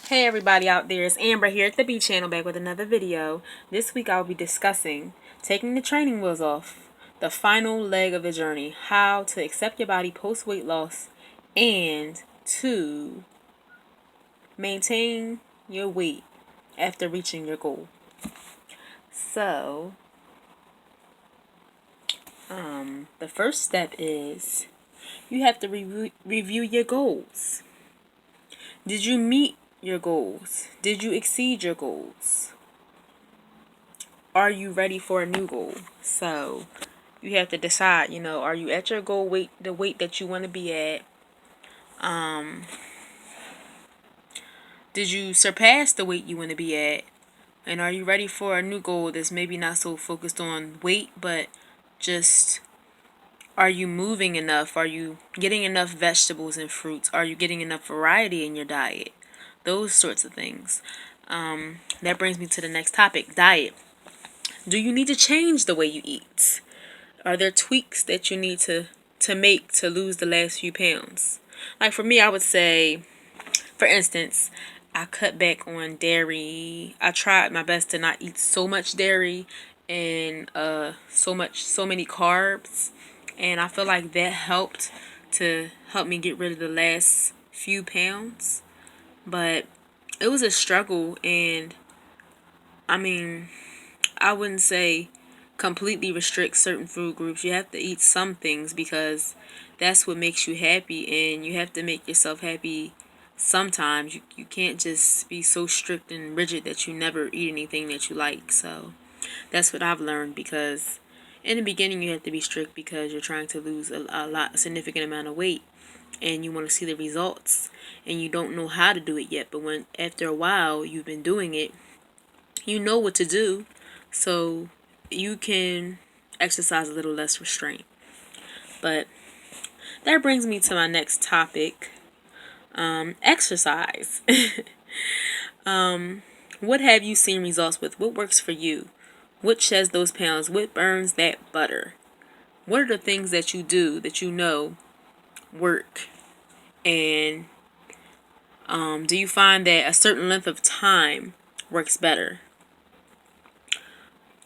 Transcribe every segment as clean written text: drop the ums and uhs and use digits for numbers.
Hey everybody out there, it's Amber here at the B channel back with another video. This week I'll be discussing taking the training wheels off, the final leg of the journey, how to accept your body post weight loss, and to maintain your weight after reaching your goal. So, the first step is you have to review your goals. Did you meet your goals? Did you exceed your goals? Are you ready for a new goal? So you have to decide, are you at your goal weight, the weight that you want to be at? Did you surpass the weight you want to be at? And are you ready for a new goal that's maybe not so focused on weight, but just, are you moving enough? Are you getting enough vegetables and fruits? Are you getting enough variety in your diet? Those sorts of things. That brings me to the next topic, diet. Do you need to change the way you eat? Are there tweaks that you need to make to lose the last few pounds? Like for me, I would say, for instance, I cut back on dairy. I tried my best to not eat so much dairy and so many carbs, and I feel like that helped to help me get rid of the last few pounds. But it was a struggle, and I mean, I wouldn't say completely restrict certain food groups. You have to eat some things because that's what makes you happy, and you have to make yourself happy sometimes. You can't just be so strict and rigid that you never eat anything that you like. So that's what I've learned, because in the beginning you have to be strict because you're trying to lose a significant amount of weight, and you want to see the results, and you don't know how to do it yet. But when after a while you've been doing it, you know what to do, so you can exercise a little less restraint. But that brings me to my next topic, exercise. What have you seen results with? What works for you? What sheds those pounds? What burns that butter? What are the things that you do that you know work? And do you find that a certain length of time works better?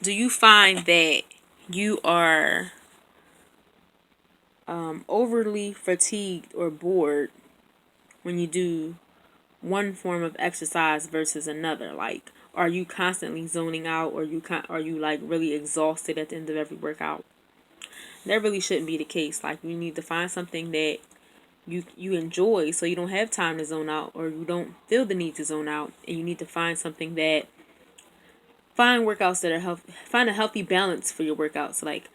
Do you find that you are overly fatigued or bored when you do one form of exercise versus another? Like, are you constantly zoning out, or are you like really exhausted at the end of every workout? That really shouldn't be the case. Like, you need to find something that you enjoy, so you don't have time to zone out, or you don't feel the need to zone out, and you need to find something that find workouts that are healthy. Find a healthy balance for your workouts. Like,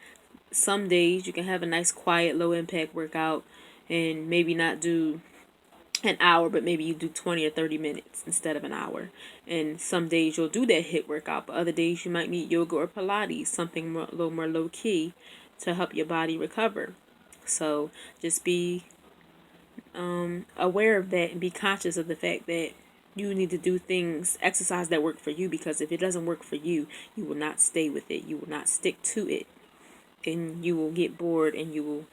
some days you can have a nice quiet low impact workout and maybe not do an hour, but maybe you do 20 or 30 minutes instead of an hour. And some days you'll do that HIIT workout, but other days you might need yoga or Pilates, something more, a little more low key to help your body recover. So just be aware of that, and be conscious of the fact that you need to do things, exercise that work for you, because if it doesn't work for you, you will not stay with it. You will not stick to it, and you will get bored, and you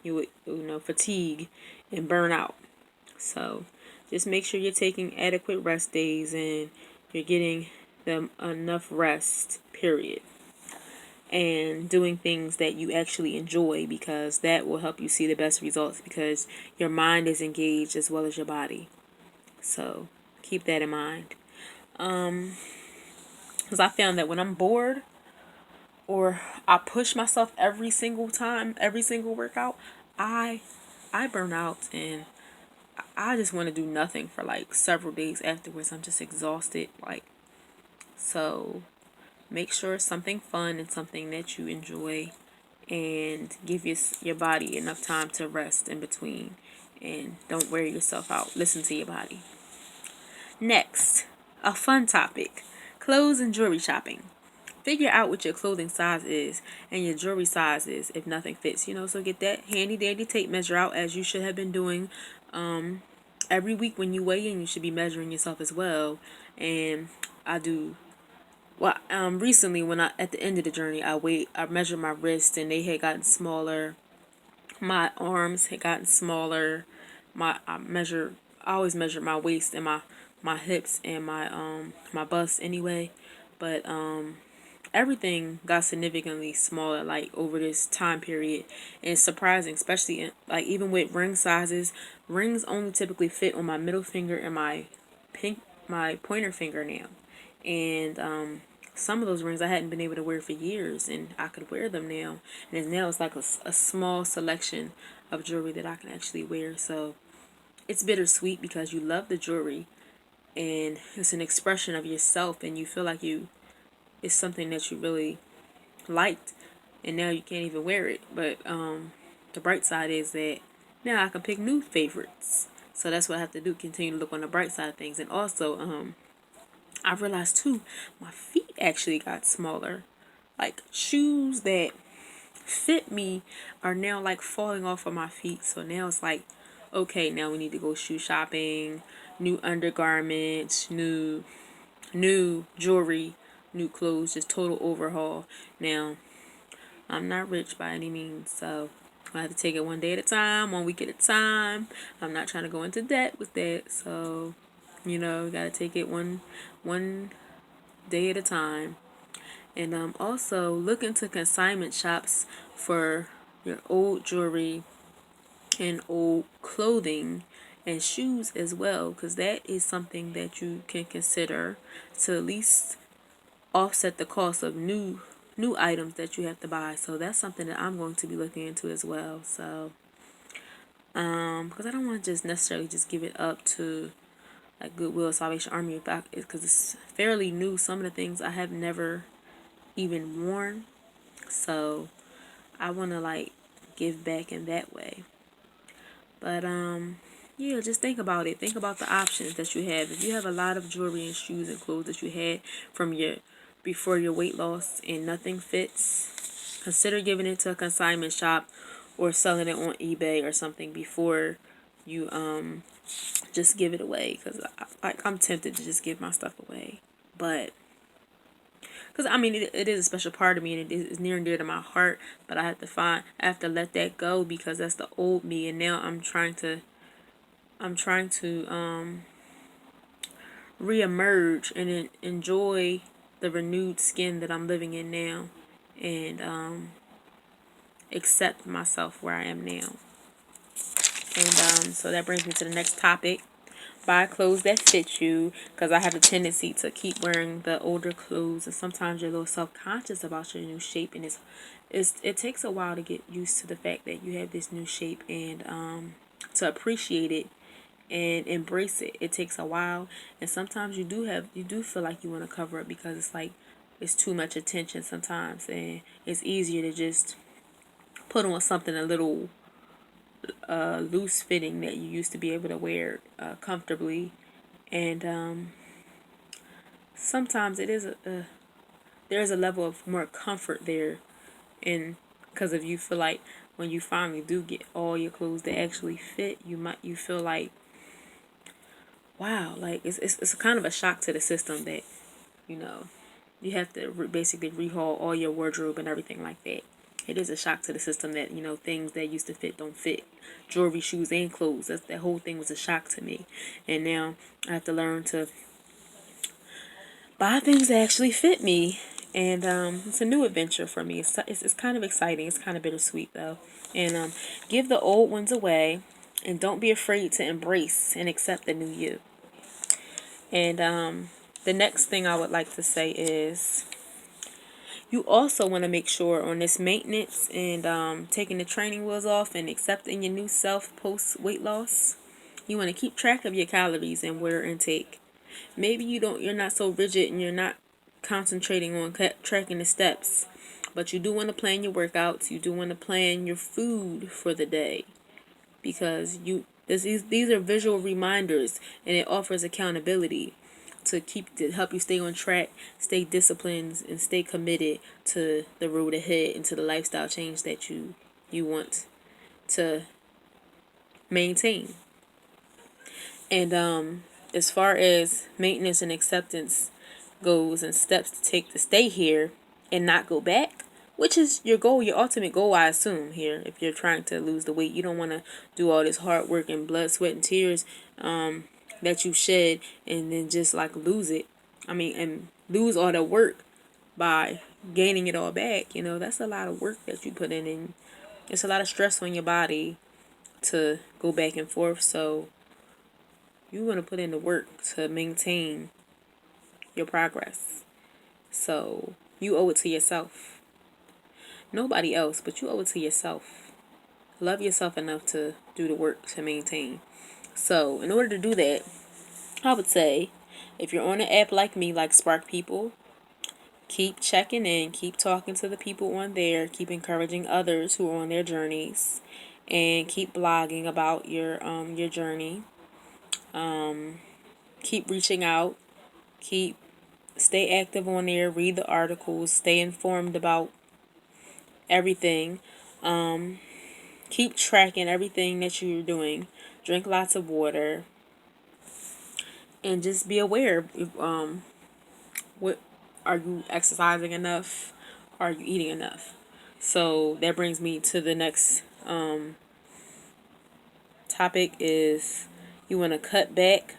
will fatigue and burn out. So just make sure you're taking adequate rest days, and you're getting them enough rest, period, and doing things that you actually enjoy, because that will help you see the best results, because your mind is engaged as well as your body. So keep that in mind. Because I found that when I'm bored, or I push myself every single time, every single workout, I burn out, and I just want to do nothing for like several days afterwards. I'm just exhausted. Like, so make sure it's something fun and something that you enjoy, and give your body enough time to rest in between, and don't wear yourself out. Listen to your body. Next, a fun topic, clothes and jewelry shopping. Figure out what your clothing size is and your jewelry size is if nothing fits. So get that handy dandy tape measure out, as you should have been doing. Every week when you weigh in, you should be measuring yourself as well. And I do. Well, recently when at the end of the journey, I measured my wrists, and they had gotten smaller. My arms had gotten smaller. I measured I always measure my waist and my hips and my bust anyway, but everything got significantly smaller like over this time period. And it's surprising, especially like even with ring sizes. Rings only typically fit on my middle finger and my pointer finger now. And some of those rings I hadn't been able to wear for years, and I could wear them now. And now it's like a small selection of jewelry that I can actually wear. So it's bittersweet because you love the jewelry and it's an expression of yourself, and you feel like it's something that you really liked, and now you can't even wear it. But the bright side is that now I can pick new favorites. So that's what I have to do, continue to look on the bright side of things. And also I realized too, my feet actually got smaller. Like shoes that fit me are now like falling off of my feet. So now it's like, okay, now we need to go shoe shopping, new undergarments, new jewelry, new clothes, just total overhaul. Now, I'm not rich by any means, so I have to take it one day at a time, one week at a time. I'm not trying to go into debt with that, so gotta take it one day at a time. And also look into consignment shops for your old jewelry and old clothing and shoes as well, because that is something that you can consider to at least offset the cost of new items that you have to buy. So that's something that I'm going to be looking into as well. So because I don't want to just necessarily just give it up to like Goodwill, Salvation Army, because it's fairly new. Some of the things I have never even worn, so I want to like give back in that way. But yeah, just think about it. Think about the options that you have. If you have a lot of jewelry and shoes and clothes that you had from your before your weight loss and nothing fits, consider giving it to a consignment shop or selling it on eBay or something before you just give it away. Because I'm tempted to just give my stuff away, but because I mean it is a special part of me and it is near and dear to my heart. But I have to let that go because that's the old me, and now I'm trying to reemerge and enjoy the renewed skin that I'm living in now, and accept myself where I am now. And so that brings me to the next topic. Buy clothes that fit you, because I have a tendency to keep wearing the older clothes, and sometimes you're a little self-conscious about your new shape, and it takes a while to get used to the fact that you have this new shape, and to appreciate it and embrace it. It takes a while, and sometimes you do feel like you want to cover it because it's like it's too much attention sometimes, and it's easier to just put on something a little loose fitting that you used to be able to wear comfortably. And sometimes it is there's a level of more comfort there, and because if you feel like when you finally do get all your clothes that actually fit, you feel like, wow, like it's kind of a shock to the system that you know you have to basically rehaul all your wardrobe and everything like that. It is a shock to the system that things that used to fit don't fit. Jewelry, shoes, and clothes. That whole thing was a shock to me, and now I have to learn to buy things that actually fit me. And it's a new adventure for me. It's kind of exciting. It's kind of bittersweet though. And give the old ones away, and don't be afraid to embrace and accept the new you. And the next thing I would like to say is you also want to make sure on this maintenance and taking the training wheels off and accepting your new self post weight loss. You want to keep track of your calories and water intake. Maybe you're not so rigid and you're not concentrating on tracking the steps, but you do want to plan your workouts. You do want to plan your food for the day, because these are visual reminders, and it offers accountability to help you stay on track, stay disciplined, and stay committed to the road ahead and to the lifestyle change that you want to maintain. And as far as maintenance and acceptance goes, and steps to take to stay here and not go back, which is your goal, your ultimate goal, I assume, here. If you're trying to lose the weight, you don't want to do all this hard work and blood, sweat, and tears that you shed, and then just like lose it. I mean, and lose all the work by gaining it all back. That's a lot of work that you put in, and it's a lot of stress on your body to go back and forth. So you want to put in the work to maintain your progress. So you owe it to yourself. Nobody else, but you owe it to yourself. Love yourself enough to do the work to maintain. So in order to do that, I would say if you're on an app like me, like Spark People, keep checking in, keep talking to the people on there, keep encouraging others who are on their journeys, and keep blogging about your journey. Keep reaching out, keep stay active on there, read the articles, stay informed about everything. Keep tracking everything that you're doing. Drink lots of water, and just be aware of what are you exercising enough? Are you eating enough? So that brings me to the next topic is you want to cut back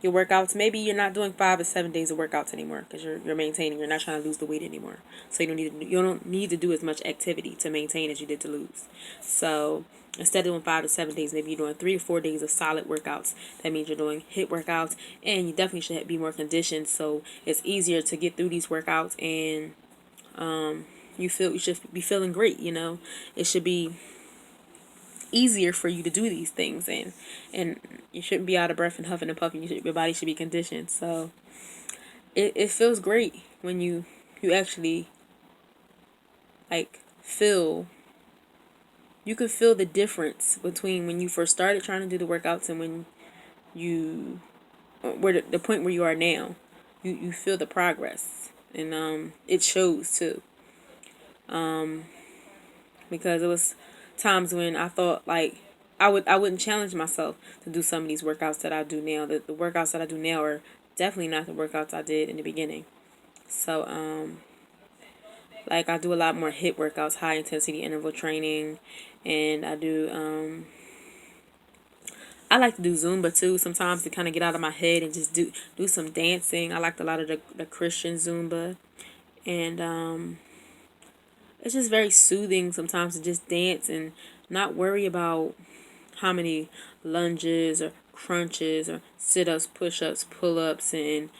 your workouts. Maybe you're not doing 5 to 7 days of workouts anymore because you're maintaining. You're not trying to lose the weight anymore. So you don't need to do as much activity to maintain as you did to lose. So instead of doing 5 to 7 days, maybe you're doing 3 to 4 days of solid workouts. That means you're doing HIIT workouts, and you definitely should be more conditioned. So it's easier to get through these workouts, and you should be feeling great. It should be easier for you to do these things, and you shouldn't be out of breath and huffing and puffing. Your body should be conditioned. So it feels great when you actually like feel you can feel the difference between when you first started trying to do the workouts and when you where the point where you are now. You feel the progress, and it shows too, because it was times when I thought like I wouldn't challenge myself to do some of these workouts that I do now. The workouts that I do now are definitely not the workouts I did in the beginning. So like I do a lot more HIIT workouts, high intensity interval training, and I like to do Zumba too sometimes to kind of get out of my head and just do some dancing. I liked a lot of the Christian Zumba, and it's just very soothing sometimes to just dance and not worry about how many lunges or crunches or sit-ups, push-ups, pull-ups, and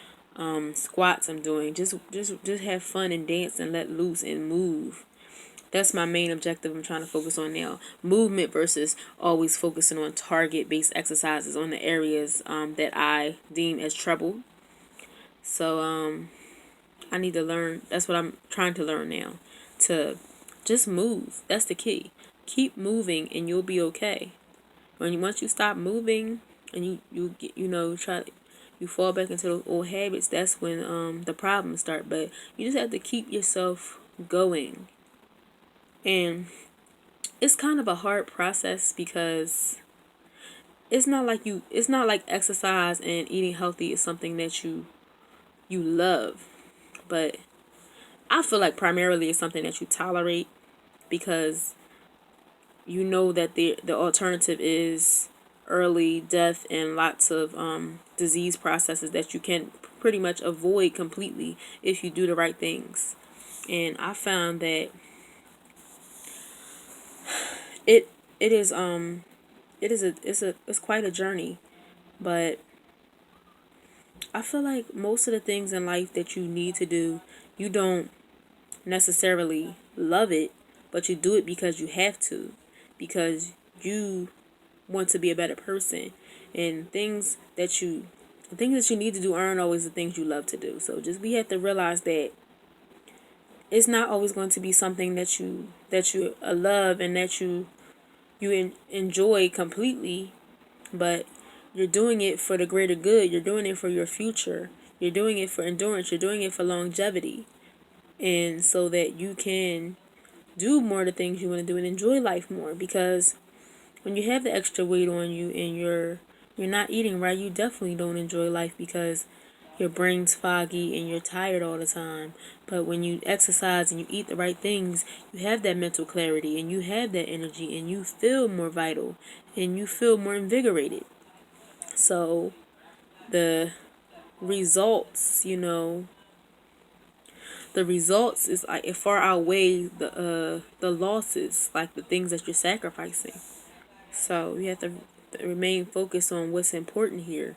squats I'm doing. Just have fun and dance and let loose and move. That's my main objective I'm trying to focus on now. Movement versus always focusing on target-based exercises on the areas that I deem as trouble. So I need to learn. That's what I'm trying to learn now. To just move. That's the key. Keep moving and you'll be okay. Once you stop moving and you get you fall back into those old habits, that's when the problems start. But you just have to keep yourself going. And it's kind of a hard process because it's not like exercise and eating healthy is something that you love, but I feel like primarily it's something that you tolerate because you know that the alternative is early death and lots of disease processes that you can pretty much avoid completely if you do the right things. And I found that it it is it's quite a journey, but I feel like most of the things in life that you need to do, you don't necessarily love it, but you do it because you have to, because you want to be a better person, and the things that you need to do aren't always the things you love to do. So just we have to realize that it's not always going to be something that you love and that you enjoy completely, but you're doing it for the greater good. You're doing it for your future. You're doing it for endurance. You're doing it for longevity, and so that you can do more of the things you want to do and enjoy life more. Because when you have the extra weight on you and you're not eating right, you definitely don't enjoy life because your brain's foggy and you're tired all the time. But when you exercise and you eat the right things, you have that mental clarity and you have that energy and you feel more vital and you feel more invigorated. So the results, the results is like it far outweighs the losses, like the things that you're sacrificing. So you have to remain focused on what's important here.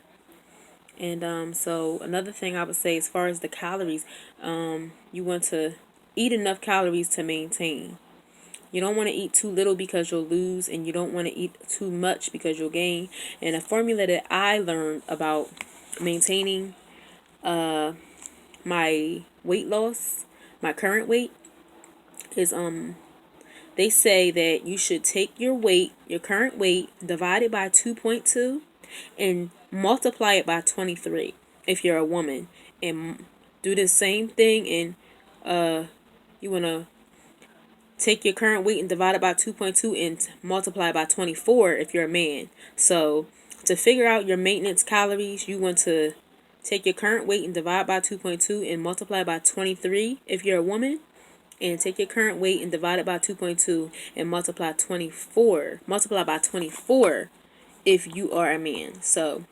And so another thing I would say, as far as the calories, you want to eat enough calories to maintain. You don't want to eat too little because you'll lose, and you don't want to eat too much because you'll gain. And a formula that I learned about maintaining my weight loss, my current weight, is they say that you should take your weight, your current weight, divide it by 2.2 and multiply it by 23 if you're a woman, and do the same thing. And you want to take your current weight and divide it by 2.2 and multiply by 24 if you're a man. So to figure out your maintenance calories, you want to take your current weight and divide by 2.2 and multiply by 23 if you're a woman, and take your current weight and divide it by 2.2 and multiply by 24 if you are a man. So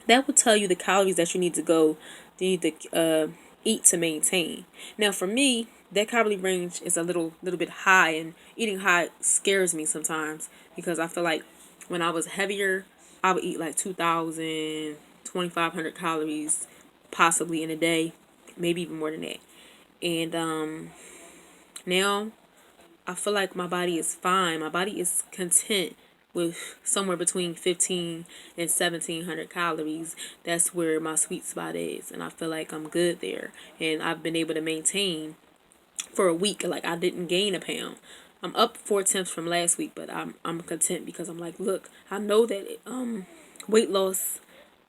that will tell you the calories that you need to eat to maintain. Now for me, that calorie range is a little bit high, and eating high scares me sometimes, because I feel like when I was heavier, I would eat like 2,000, 2,500 calories possibly in a day, maybe even more than that. And now I feel like my body is fine. My body is content with somewhere between 15 and 1,700 calories. That's where my sweet spot is, and I feel like I'm good there. And I've been able to maintain for a week. Like, I didn't gain a pound. I'm up 4 tenths from last week, but I'm content, because I'm like, look, I know that weight loss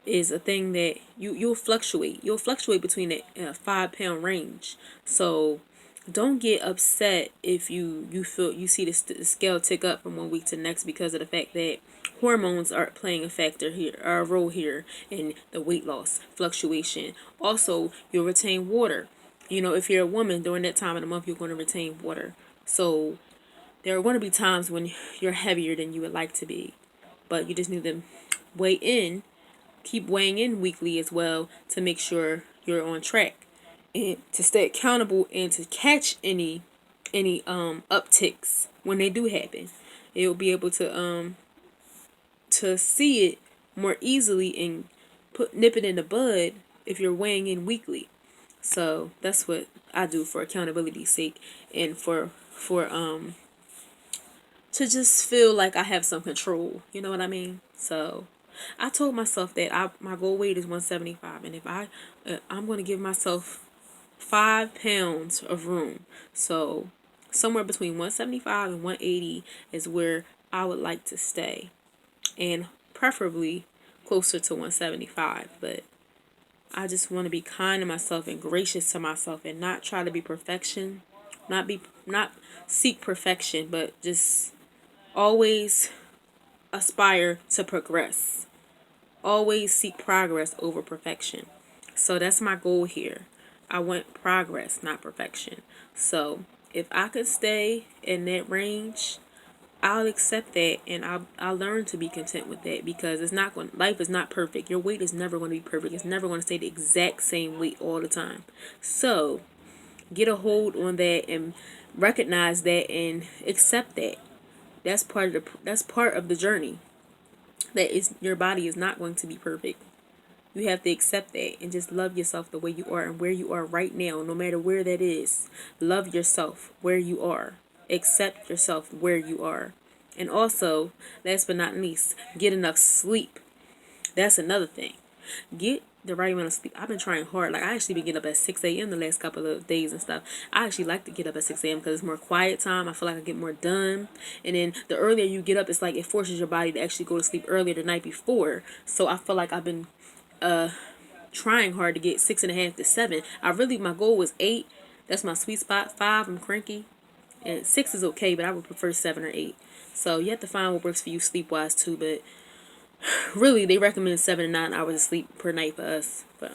is a thing that you'll fluctuate. You'll fluctuate between a 5 pound range. So don't get upset if you feel you see the scale tick up from one week to the next, because of the fact that hormones are playing a factor here, or a role here in the weight loss fluctuation. Also, you'll retain water. If you're a woman, during that time of the month, you're going to retain water. So there are going to be times when you're heavier than you would like to be, but you just need to weigh in, keep weighing in weekly as well, to make sure you're on track, and to stay accountable, and to catch any upticks when they do happen. You'll be able to see it more easily and nip it in the bud if you're weighing in weekly. So that's what I do for accountability's sake, and for to just feel like I have some control. You know what I mean? So I told myself that my goal weight is 175, and if I'm going to give myself 5 pounds of room. So somewhere between 175 and 180 is where I would like to stay, and preferably closer to 175. But I just want to be kind to myself and gracious to myself, and not try to be perfection, not seek perfection, but just always aspire to progress. Always seek progress over perfection. So that's my goal here. I want progress, not perfection. So if I could stay in that range, I'll accept that, and I'll learn to be content with that, because life is not perfect. Your weight is never going to be perfect. It's never going to stay the exact same weight all the time. So get a hold on that, and recognize that, and accept that. That's part of the journey. That is, your body is not going to be perfect. You have to accept that, and just love yourself the way you are and where you are right now, no matter where that is. Love yourself where you are. Accept yourself where you are. And also, last but not least, get enough sleep. That's another thing. Get the right amount of sleep. I've been trying hard. Like, I actually been getting up at 6 a.m. the last couple of days and stuff. I actually like to get up at 6 a.m. because it's more quiet time. I feel like I get more done. And then the earlier you get up, it's like it forces your body to actually go to sleep earlier the night before. So I feel like I've been trying hard to get 6.5 to 7. My goal was 8. That's my sweet spot. 5, I'm cranky. And 6 is okay, but I would prefer 7 or 8. So you have to find what works for you sleep wise too. But really, they recommend 7 to 9 hours of sleep per night for us. But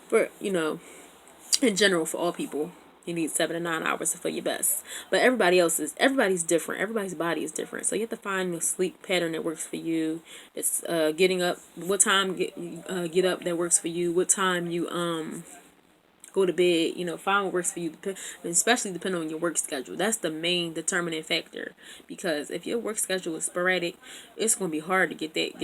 for in general, for all people, You need 7 to 9 hours for your best. But everybody's different. Everybody's body is different. So you have to find the sleep pattern that works for you. It's getting up. What time get up that works for you. What time you go to bed. Find what works for you. Especially depending on your work schedule. That's the main determining factor. Because if your work schedule is sporadic, it's gonna be hard to get that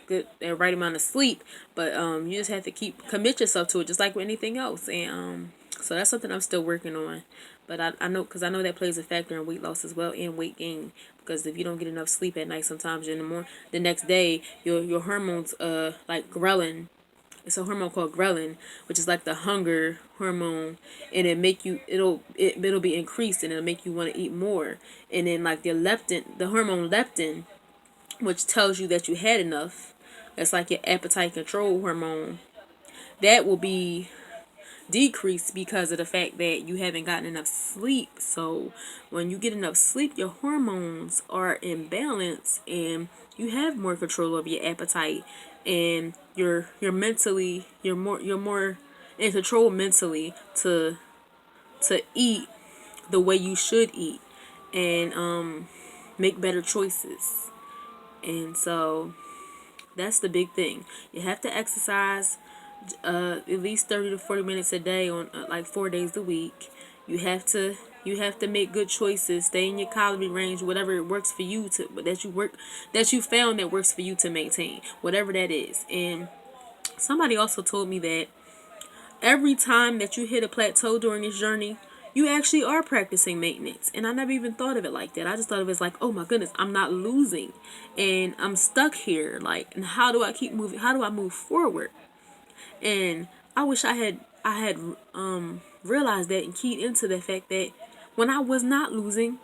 good that right amount of sleep. But you just have to commit yourself to it, just like with anything else. And so that's something I'm still working on. But I know, because I know that plays a factor in weight loss as well and weight gain. Because if you don't get enough sleep at night, sometimes the next day your hormones like ghrelin. It's a hormone called ghrelin, which is like the hunger hormone, and it'll be increased, and it'll make you want to eat more. And then like the hormone leptin, which tells you that you had enough. That's like your appetite control hormone. That will be decrease because of the fact that you haven't gotten enough sleep. So when you get enough sleep, your hormones are in balance and you have more control over your appetite, and you're more in control mentally to eat the way you should eat, and make better choices. And so that's the big thing. You have to exercise at least 30 to 40 minutes a day on like 4 days a week. You have to make good choices. Stay in your calorie range, whatever it works for you that you found that works for you to maintain, whatever that is. And somebody also told me that every time that you hit a plateau during this journey, you actually are practicing maintenance. And I never even thought of it like that. I just thought of it as like, oh my goodness, I'm not losing and I'm stuck here. Like, and how do I keep moving? How do I move forward? And I wish I had realized that and keyed into the fact that when I was not losing,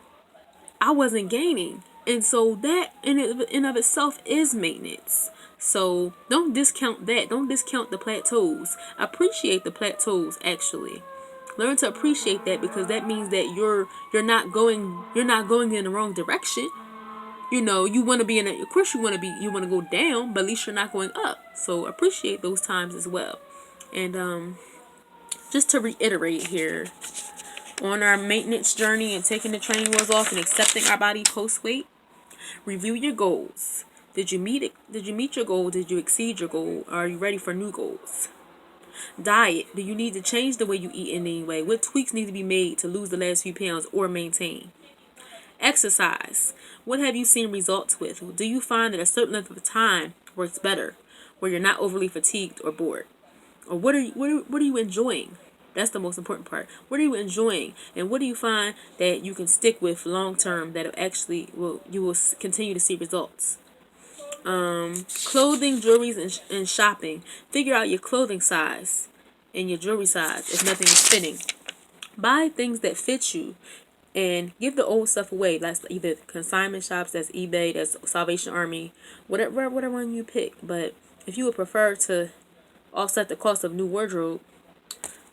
I wasn't gaining. And so that in of itself is maintenance. So don't discount that. Don't discount the plateaus. Appreciate the plateaus actually. Learn to appreciate that, because that means that you're not going in the wrong direction. You want to be of course you want to go down, but at least you're not going up. So appreciate those times as well. And just to reiterate here, on our maintenance journey and taking the training wheels off and accepting our body post weight, review your goals. Did you meet it? Did you meet your goal? Did you exceed your goal? Are you ready for new goals? Diet. Do you need to change the way you eat in any way? What tweaks need to be made to lose the last few pounds or maintain? Exercise. What have you seen results with? Do you find that a certain length of time works better, where you're not overly fatigued or bored? Or what are you enjoying? That's the most important part. What are you enjoying, and what do you find that you can stick with long term that you will continue to see results? Clothing, jewelry, and shopping. Figure out your clothing size and your jewelry size if nothing is fitting. Buy things that fit you and give the old stuff away. That's either consignment shops, that's eBay, that's Salvation Army, whatever one you pick. But if you would prefer to offset the cost of new wardrobe,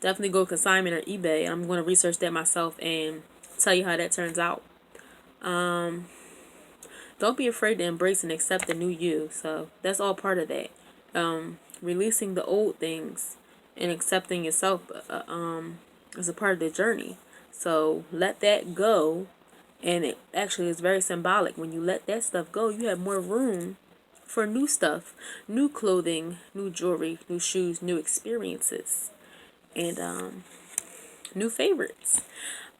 definitely go consignment or eBay. I'm going to research that myself and tell you how that turns out. Don't be afraid to embrace and accept the new you. So that's all part of that. Releasing the old things and accepting yourself is a part of the journey. So let that go. And it actually is very symbolic. When you let that stuff go, you have more room for new stuff, new clothing, new jewelry, new shoes, new experiences, and new favorites.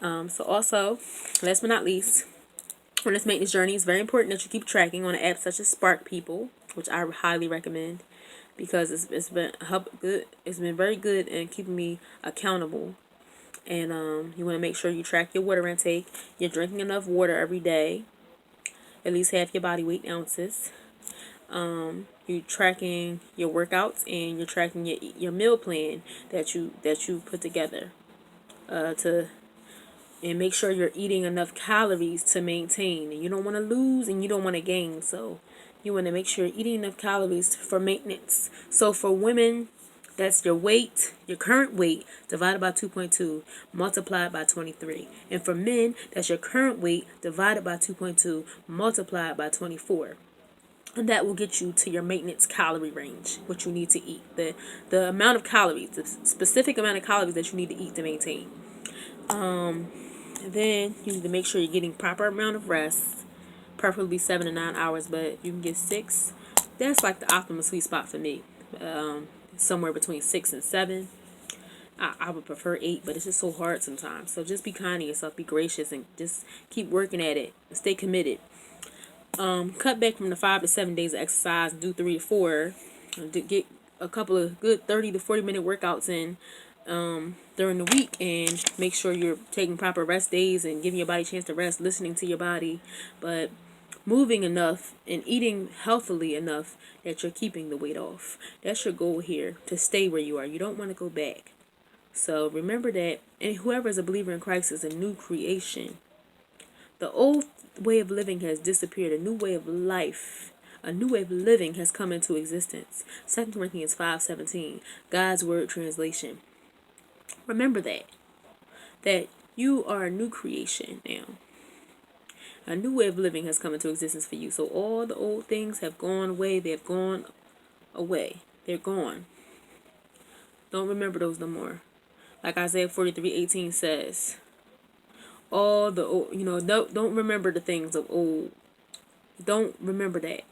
So also, last but not least, on this maintenance journey, it's very important that you keep tracking on apps such as Spark People, which I highly recommend, because it's been good. It's been very good in keeping me accountable. And you want to make sure you track your water intake. You're drinking enough water every day, at least half your body weight ounces. You're tracking your workouts, and you're tracking your meal plan that you put together and make sure you're eating enough calories to maintain. And you don't want to lose and you don't want to gain. So you want to make sure you're eating enough calories for maintenance. So for women, that's your weight, your current weight, divided by 2.2, multiplied by 23. And for men, that's your current weight divided by 2.2, multiplied by 24. And that will get you to your maintenance calorie range, what you need to eat. The amount of calories, the specific amount of calories that you need to eat to maintain. Then you need to make sure you're getting proper amount of rest, preferably 7 to 9 hours, but you can get 6. That's like the optimal sweet spot for me. Somewhere between 6 and 7. I would prefer 8, but it's just so hard sometimes. So just be kind to yourself, be gracious, and just keep working at it. Stay committed. Cut back from the 5 to 7 days of exercise and do 3 to 4. Get a couple of good 30 to 40 minute workouts in during the week, and make sure you're taking proper rest days and giving your body a chance to rest, listening to your body, but moving enough and eating healthily enough that you're keeping the weight off. That's your goal here, to stay where you are. You don't want to go back. So remember that, and whoever is a believer in Christ is a new creation. The old way of living has disappeared. A new way of life, a new way of living has come into existence. 2 Corinthians 5:17, God's Word translation. Remember that you are a new creation now. A new way of living has come into existence for you. So all the old things have gone away. They have gone away. They're gone. Don't remember those no more. Like Isaiah 43:18 says, all the old, don't remember the things of old. Don't remember that,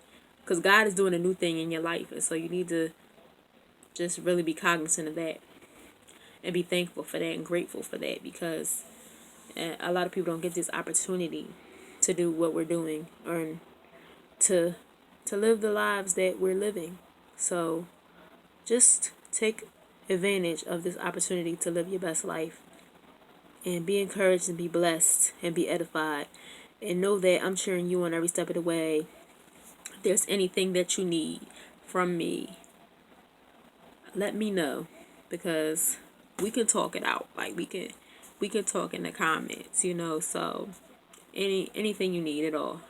because God is doing a new thing in your life, and so you need to just really be cognizant of that and be thankful for that and grateful for that, because a lot of people don't get this opportunity to do what we're doing, or to live the lives that we're living. So just take advantage of this opportunity to live your best life, and be encouraged and be blessed and be edified, and know that I'm cheering you on every step of the way. If there's anything that you need from me, let me know, because we can talk it out. Like we can talk in the comments, so anything you need at all.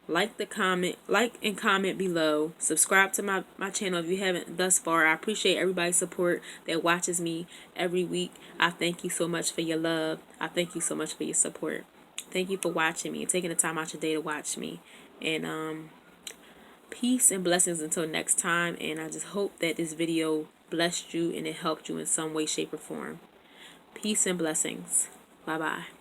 Like and comment below. Subscribe to my channel if you haven't thus far. I appreciate everybody's support that watches me every week. I thank you so much for your love. I thank you so much for your support. Thank you for watching me and taking the time out your day to watch me. And peace and blessings until next time. And I just hope that this video blessed you and it helped you in some way, shape, or form. Peace and blessings. Bye-bye.